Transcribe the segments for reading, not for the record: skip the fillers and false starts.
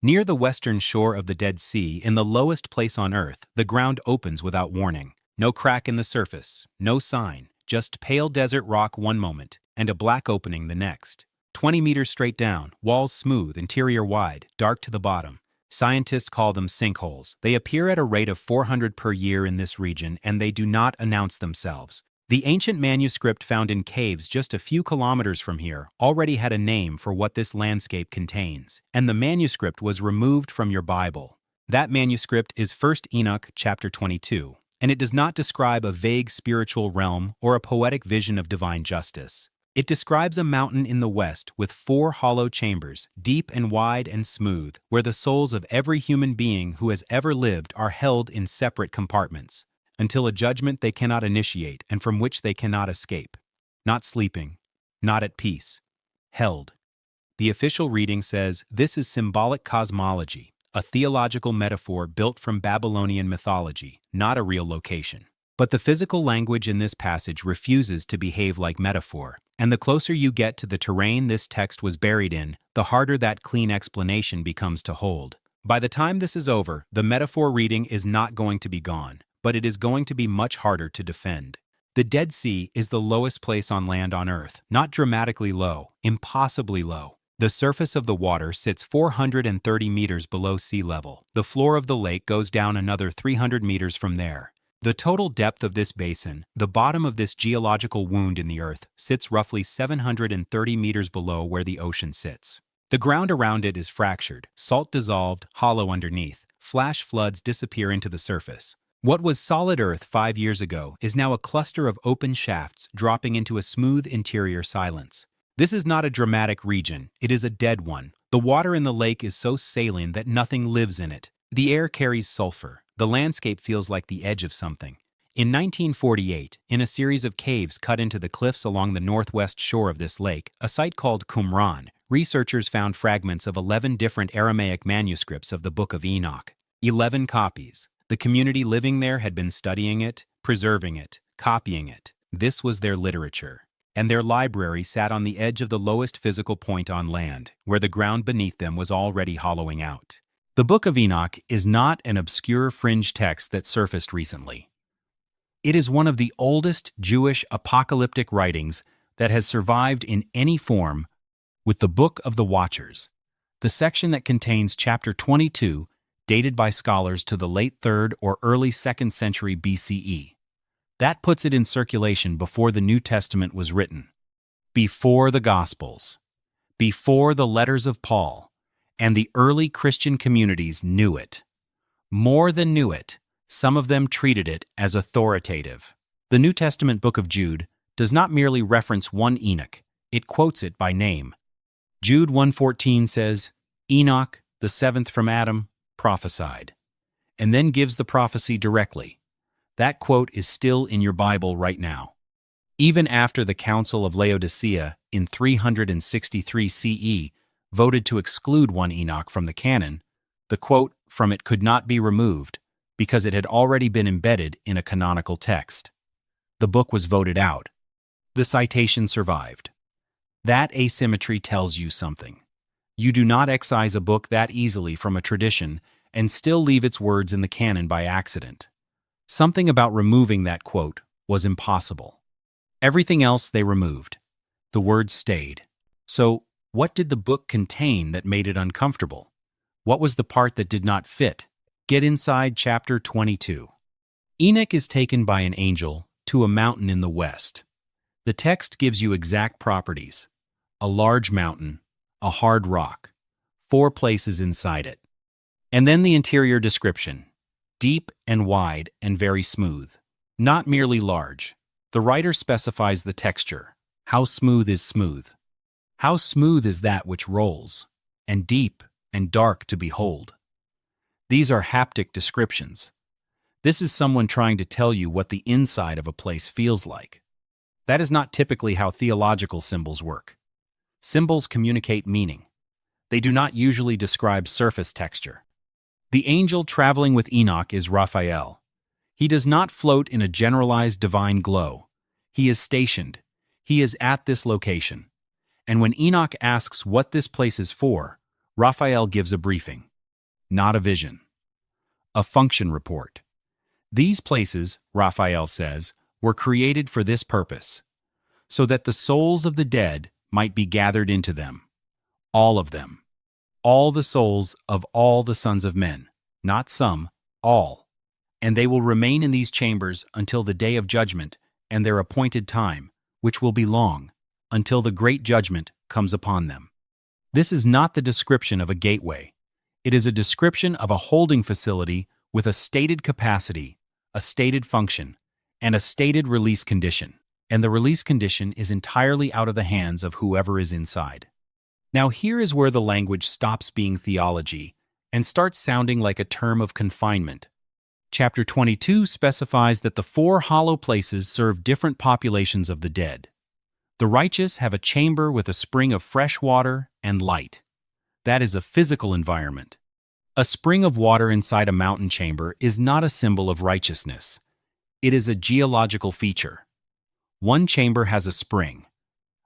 Near the western shore of the Dead Sea, in the lowest place on earth, the ground opens without warning. No crack in the surface, no sign, just pale desert rock one moment, and a black opening the next. 20 meters straight down, walls smooth, interior wide, dark to the bottom. Scientists call them sinkholes. They appear at a rate of 400 per year in this region, and they do not announce themselves. The ancient manuscript found in caves just a few kilometers from here already had a name for what this landscape contains, and the manuscript was removed from your Bible. That manuscript is 1 Enoch chapter 22, and it does not describe a vague spiritual realm or a poetic vision of divine justice. It describes a mountain in the west with 4 hollow chambers, deep and wide and smooth, where the souls of every human being who has ever lived are held in separate compartments, until a judgment they cannot initiate and from which they cannot escape. Not sleeping, not at peace. Held. The official reading says this is symbolic cosmology, a theological metaphor built from Babylonian mythology, not a real location. But the physical language in this passage refuses to behave like metaphor, and the closer you get to the terrain this text was buried in, the harder that clean explanation becomes to hold. By the time this is over, the metaphor reading is not going to be gone, but it is going to be much harder to defend. The Dead Sea is the lowest place on land on Earth, not dramatically low, impossibly low. The surface of the water sits 430 meters below sea level. The floor of the lake goes down another 300 meters from there. The total depth of this basin, the bottom of this geological wound in the earth, sits roughly 730 meters below where the ocean sits. The ground around it is fractured, salt dissolved, hollow underneath. Flash floods disappear into the surface. What was solid earth 5 years ago is now a cluster of open shafts dropping into a smooth interior silence. This is not a dramatic region, it is a dead one. The water in the lake is so saline that nothing lives in it. The air carries sulfur. The landscape feels like the edge of something. In 1948, in a series of caves cut into the cliffs along the northwest shore of this lake, a site called Qumran, researchers found fragments of 11 different Aramaic manuscripts of the Book of Enoch. 11 copies. The community living there had been studying it, preserving it, copying it. This was their literature. And their library sat on the edge of the lowest physical point on land, where the ground beneath them was already hollowing out. The Book of Enoch is not an obscure fringe text that surfaced recently. It is one of the oldest Jewish apocalyptic writings that has survived in any form, with the Book of the Watchers, the section that contains chapter 22, dated by scholars to the late 3rd or early 2nd century BCE. That puts it in circulation before the New Testament was written, before the Gospels, before the letters of Paul, and the early Christian communities knew it. More than knew it, some of them treated it as authoritative. The New Testament book of Jude does not merely reference one Enoch, it quotes it by name. Jude 1:14 says, Enoch, the 7th from Adam, prophesied, and then gives the prophecy directly. That quote is still in your Bible right now. Even after the Council of Laodicea in 363 CE voted to exclude one Enoch from the canon, the quote from it could not be removed because it had already been embedded in a canonical text. The book was voted out. The citation survived. That asymmetry tells you something. You do not excise a book that easily from a tradition and still leave its words in the canon by accident. Something about removing that quote was impossible. Everything else they removed. The words stayed. So, what did the book contain that made it uncomfortable? What was the part that did not fit? Get inside chapter 22. Enoch is taken by an angel to a mountain in the west. The text gives you exact properties. A large mountain, a hard rock, 4 places inside it. And then the interior description. Deep and wide and very smooth. Not merely large. The writer specifies the texture. How smooth is smooth? How smooth is that which rolls, and deep and dark to behold? These are haptic descriptions. This is someone trying to tell you what the inside of a place feels like. That is not typically how theological symbols work. Symbols communicate meaning. They do not usually describe surface texture. The angel traveling with Enoch is Raphael. He does not float in a generalized divine glow. He is stationed. He is at this location. And when Enoch asks what this place is for, Raphael gives a briefing. not a vision. A function report. These places, Raphael says, were created for this purpose, so that the souls of the dead might be gathered into them. All of them. All the souls of all the sons of men. Not some, all. And they will remain in these chambers until the day of judgment and their appointed time, which will be long, until the great judgment comes upon them. This is not the description of a gateway. It is a description of a holding facility with a stated capacity, a stated function, and a stated release condition. And the release condition is entirely out of the hands of whoever is inside. Now here is where the language stops being theology and starts sounding like a term of confinement. Chapter 22 specifies that the 4 hollow places serve different populations of the dead. The righteous have a chamber with a spring of fresh water and light. That is a physical environment. A spring of water inside a mountain chamber is not a symbol of righteousness. It is a geological feature. One chamber has a spring.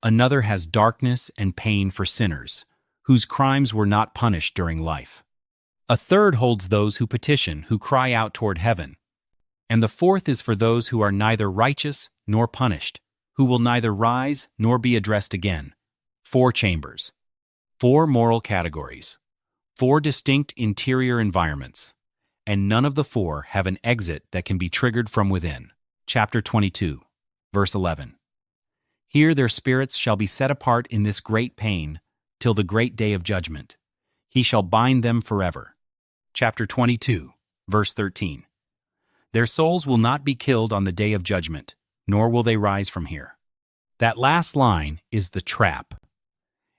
Another has darkness and pain for sinners, whose crimes were not punished during life. A third holds those who petition, who cry out toward heaven. And the fourth is for those who are neither righteous nor punished, who will neither rise nor be addressed again. 4 chambers. 4 moral categories. 4 distinct interior environments. And none of the 4 have an exit that can be triggered from within. Chapter 22, verse 11. Here their spirits shall be set apart in this great pain, till the great day of judgment. He shall bind them forever. Chapter 22, verse 13. Their souls will not be killed on the day of judgment, nor will they rise from here. That last line is the trap.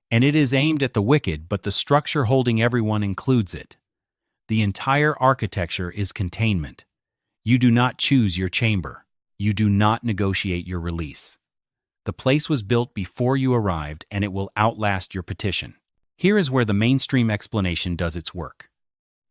And it is aimed at the wicked, but the structure holding everyone includes it. The entire architecture is containment. You do not choose your chamber. You do not negotiate your release. The place was built before you arrived, and it will outlast your petition. Here is where the mainstream explanation does its work.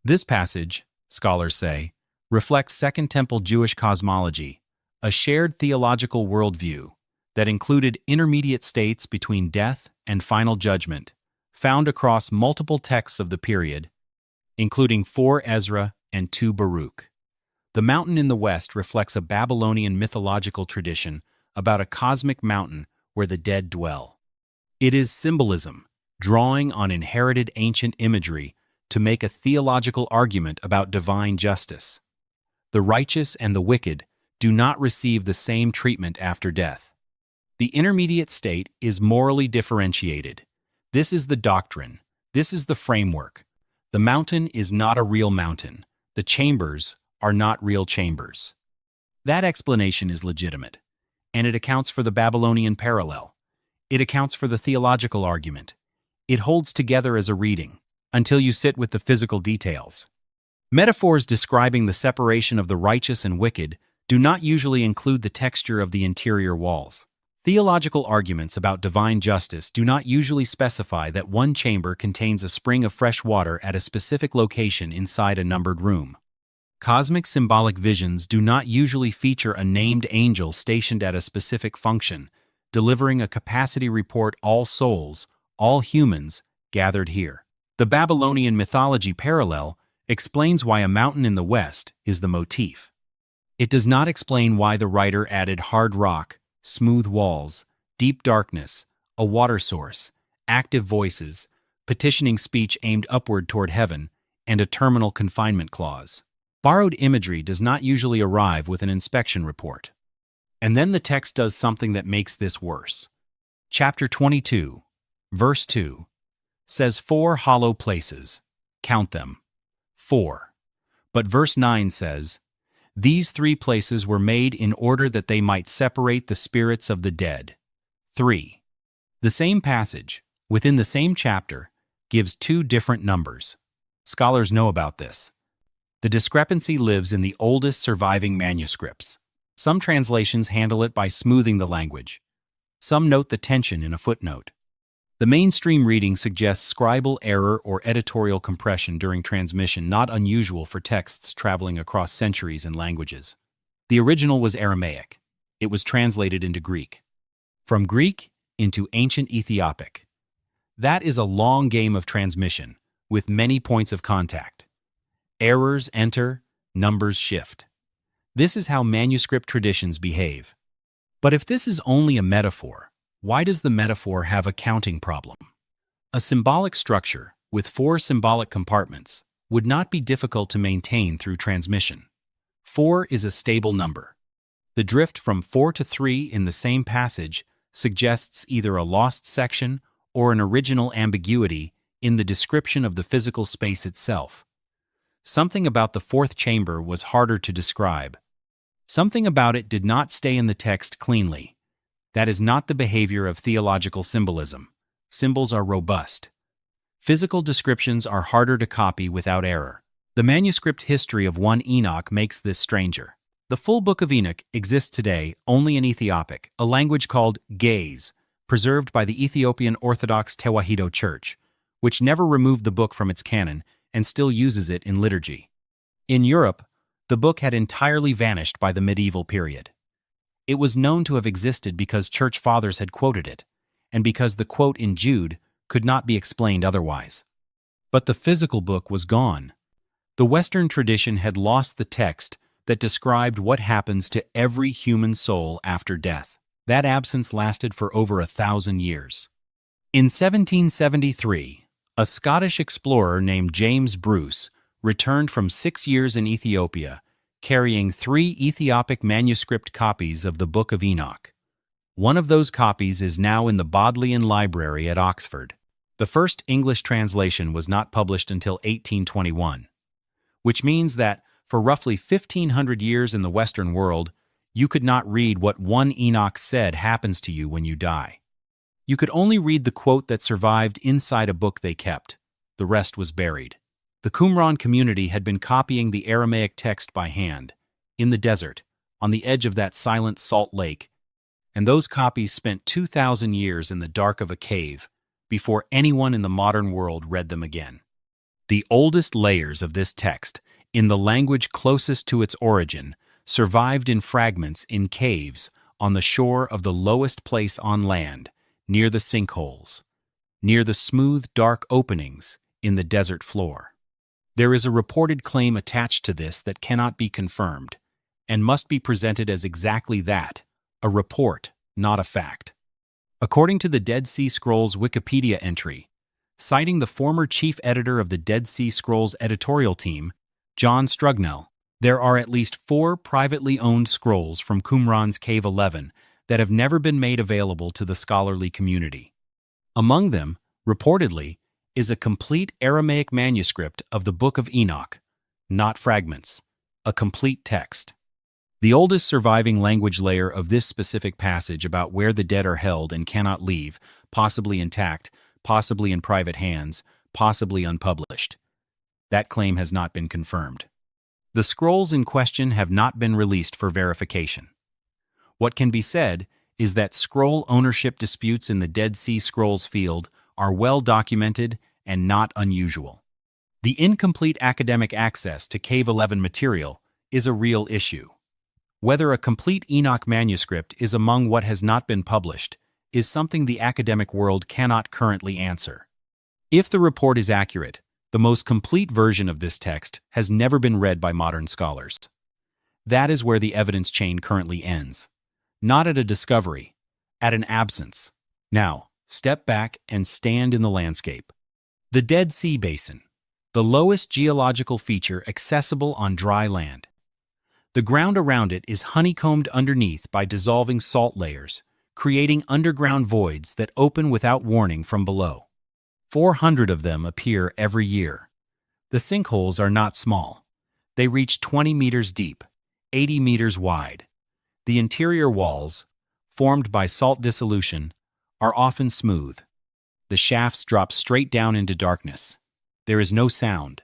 This passage, scholars say, reflects Second Temple Jewish cosmology, a shared theological worldview that included intermediate states between death and final judgment, found across multiple texts of the period, including 4 Ezra and 2 Baruch. The mountain in the west reflects a Babylonian mythological tradition about a cosmic mountain where the dead dwell. It is symbolism, drawing on inherited ancient imagery to make a theological argument about divine justice. The righteous and the wicked do not receive the same treatment after death. The intermediate state is morally differentiated. This is the doctrine. This is the framework. The mountain is not a real mountain. The chambers are not real chambers. That explanation is legitimate, and it accounts for the Babylonian parallel. It accounts for the theological argument. It holds together as a reading, until you sit with the physical details. Metaphors describing the separation of the righteous and wicked do not usually include the texture of the interior walls. Theological arguments about divine justice do not usually specify that one chamber contains a spring of fresh water at a specific location inside a numbered room. Cosmic symbolic visions do not usually feature a named angel stationed at a specific function, delivering a capacity report: all souls, all humans, gathered here. The Babylonian mythology parallel explains why a mountain in the west is the motif. It does not explain why the writer added hard rock, smooth walls, deep darkness, a water source, active voices, petitioning speech aimed upward toward heaven, and a terminal confinement clause. Borrowed imagery does not usually arrive with an inspection report. And then the text does something that makes this worse. Chapter 22, verse 2, says 4 hollow places. Count them. 4. But verse 9 says, "These 3 places were made in order that they might separate the spirits of the dead." 3. The same passage, within the same chapter, gives 2 different numbers. Scholars know about this. The discrepancy lives in the oldest surviving manuscripts. Some translations handle it by smoothing the language. Some note the tension in a footnote. The mainstream reading suggests scribal error or editorial compression during transmission, not unusual for texts traveling across centuries and languages. The original was Aramaic. It was translated into Greek. From Greek into ancient Ethiopic. That is a long game of transmission, with many points of contact. Errors enter, numbers shift. This is how manuscript traditions behave. But if this is only a metaphor, why does the metaphor have a counting problem? A symbolic structure with 4 symbolic compartments would not be difficult to maintain through transmission. 4 is a stable number. The drift from 4 to 3 in the same passage suggests either a lost section or an original ambiguity in the description of the physical space itself. Something about the 4th chamber was harder to describe. Something about it did not stay in the text cleanly. That is not the behavior of theological symbolism. Symbols are robust. Physical descriptions are harder to copy without error. The manuscript history of 1 Enoch makes this stranger. The full Book of Enoch exists today only in Ethiopic, a language called Ge'ez, preserved by the Ethiopian Orthodox Tewahedo Church, which never removed the book from its canon and still uses it in liturgy. In Europe, the book had entirely vanished by the medieval period. It was known to have existed because church fathers had quoted it, and because the quote in Jude could not be explained otherwise. But the physical book was gone. The Western tradition had lost the text that described what happens to every human soul after death. That absence lasted for over 1,000 years. In 1773, a Scottish explorer named James Bruce returned from 6 years in Ethiopia, carrying 3 Ethiopic manuscript copies of the Book of Enoch. One of those copies is now in the Bodleian Library at Oxford. The first English translation was not published until 1821, which means that for roughly 1,500 years in the Western world, you could not read what 1 Enoch said happens to you when you die. You could only read the quote that survived inside a book they kept. The rest was buried. The Qumran community had been copying the Aramaic text by hand, in the desert, on the edge of that silent salt lake, and those copies spent 2,000 years in the dark of a cave before anyone in the modern world read them again. The oldest layers of this text, in the language closest to its origin, survived in fragments in caves on the shore of the lowest place on land, near the sinkholes, near the smooth, dark openings in the desert floor. There is a reported claim attached to this that cannot be confirmed, and must be presented as exactly that, a report, not a fact. According to the Dead Sea Scrolls Wikipedia entry, citing the former chief editor of the Dead Sea Scrolls editorial team, John Strugnell, there are at least 4 privately owned scrolls from Qumran's Cave 11 that have never been made available to the scholarly community. Among them, reportedly, is a complete Aramaic manuscript of the Book of Enoch, not fragments, a complete text. The oldest surviving language layer of this specific passage about where the dead are held and cannot leave, possibly intact, possibly in private hands, possibly unpublished. That claim has not been confirmed. The scrolls in question have not been released for verification. What can be said is that scroll ownership disputes in the Dead Sea Scrolls field are well documented and not unusual. The incomplete academic access to Cave 11 material is a real issue. Whether a complete Enoch manuscript is among what has not been published is something the academic world cannot currently answer. If the report is accurate, the most complete version of this text has never been read by modern scholars. That is where the evidence chain currently ends. Not at a discovery, at an absence. Now, step back and stand in the landscape. The Dead Sea Basin, the lowest geological feature accessible on dry land. The ground around it is honeycombed underneath by dissolving salt layers, creating underground voids that open without warning from below. 400 of them appear every year. The sinkholes are not small. They reach 20 meters deep, 80 meters wide. The interior walls, formed by salt dissolution, are often smooth. The shafts drop straight down into darkness. There is no sound.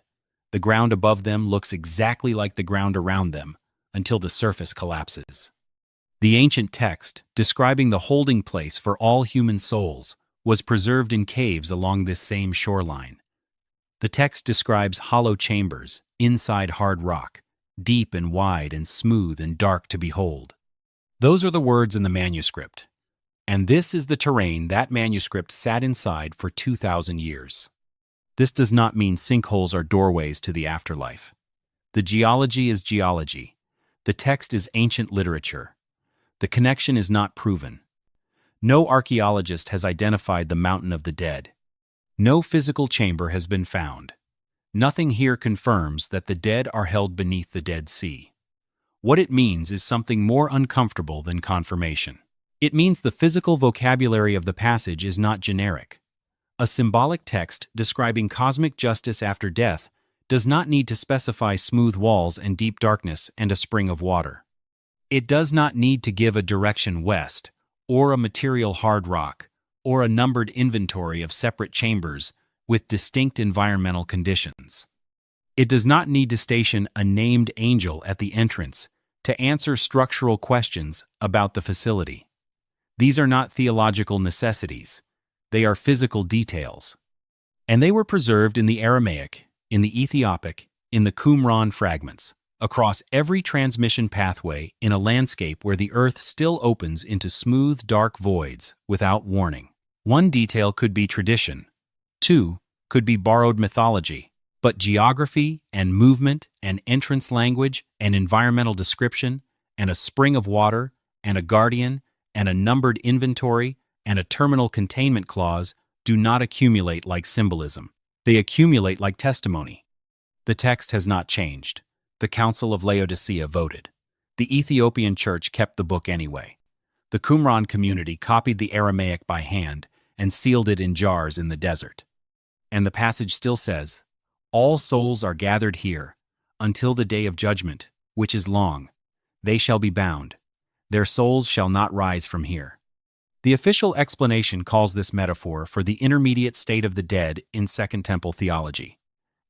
The ground above them looks exactly like the ground around them until the surface collapses. The ancient text, describing the holding place for all human souls, was preserved in caves along this same shoreline. The text describes hollow chambers, inside hard rock, deep and wide and smooth and dark to behold. Those are the words in the manuscript. And this is the terrain that manuscript sat inside for 2,000 years. This does not mean sinkholes are doorways to the afterlife. The geology is geology. The text is ancient literature. The connection is not proven. No archaeologist has identified the mountain of the dead. No physical chamber has been found. Nothing here confirms that the dead are held beneath the Dead Sea. What it means is something more uncomfortable than confirmation. It means the physical vocabulary of the passage is not generic. A symbolic text describing cosmic justice after death does not need to specify smooth walls and deep darkness and a spring of water. It does not need to give a direction west, or a material hard rock, or a numbered inventory of separate chambers with distinct environmental conditions. It does not need to station a named angel at the entrance to answer structural questions about the facility. These are not theological necessities. They are physical details. And they were preserved in the Aramaic, in the Ethiopic, in the Qumran fragments, across every transmission pathway in a landscape where the earth still opens into smooth, dark voids without warning. One detail could be tradition. Two could be borrowed mythology. But geography and movement and entrance language and environmental description and a spring of water and a guardian and a numbered inventory and a terminal containment clause do not accumulate like symbolism. They accumulate like testimony. The text has not changed. The Council of Laodicea voted. The Ethiopian church kept the book anyway. The Qumran community copied the Aramaic by hand and sealed it in jars in the desert. And the passage still says, "All souls are gathered here, until the day of judgment, which is long. They shall be bound. Their souls shall not rise from here." The official explanation calls this metaphor for the intermediate state of the dead in Second Temple theology.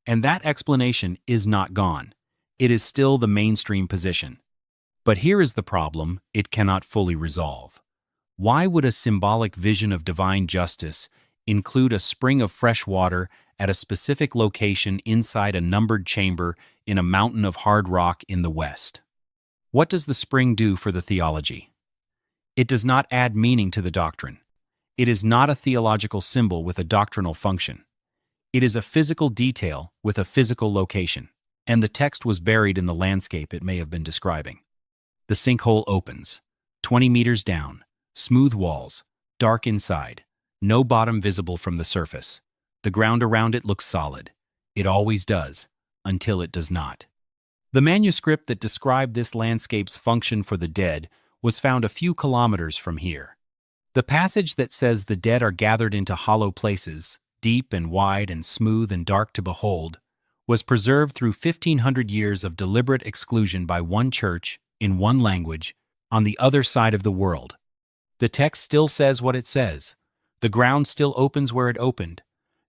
And that explanation is not gone. It is still the mainstream position. But here is the problem it cannot fully resolve. Why would a symbolic vision of divine justice include a spring of fresh water at a specific location inside a numbered chamber in a mountain of hard rock in the west? What does the spring do for the theology? It does not add meaning to the doctrine. It is not a theological symbol with a doctrinal function. It is a physical detail with a physical location, and the text was buried in the landscape it may have been describing. The sinkhole opens, 20 meters down, smooth walls, dark inside, no bottom visible from the surface. The ground around it looks solid. It always does, until it does not. The manuscript that described this landscape's function for the dead was found a few kilometers from here. The passage that says the dead are gathered into hollow places, deep and wide and smooth and dark to behold, was preserved through 1,500 years of deliberate exclusion by one church, in one language, on the other side of the world. The text still says what it says. The ground still opens where it opened.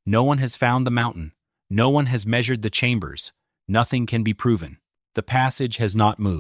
No one has found the mountain. No one has measured the chambers. Nothing can be proven. The passage has not moved.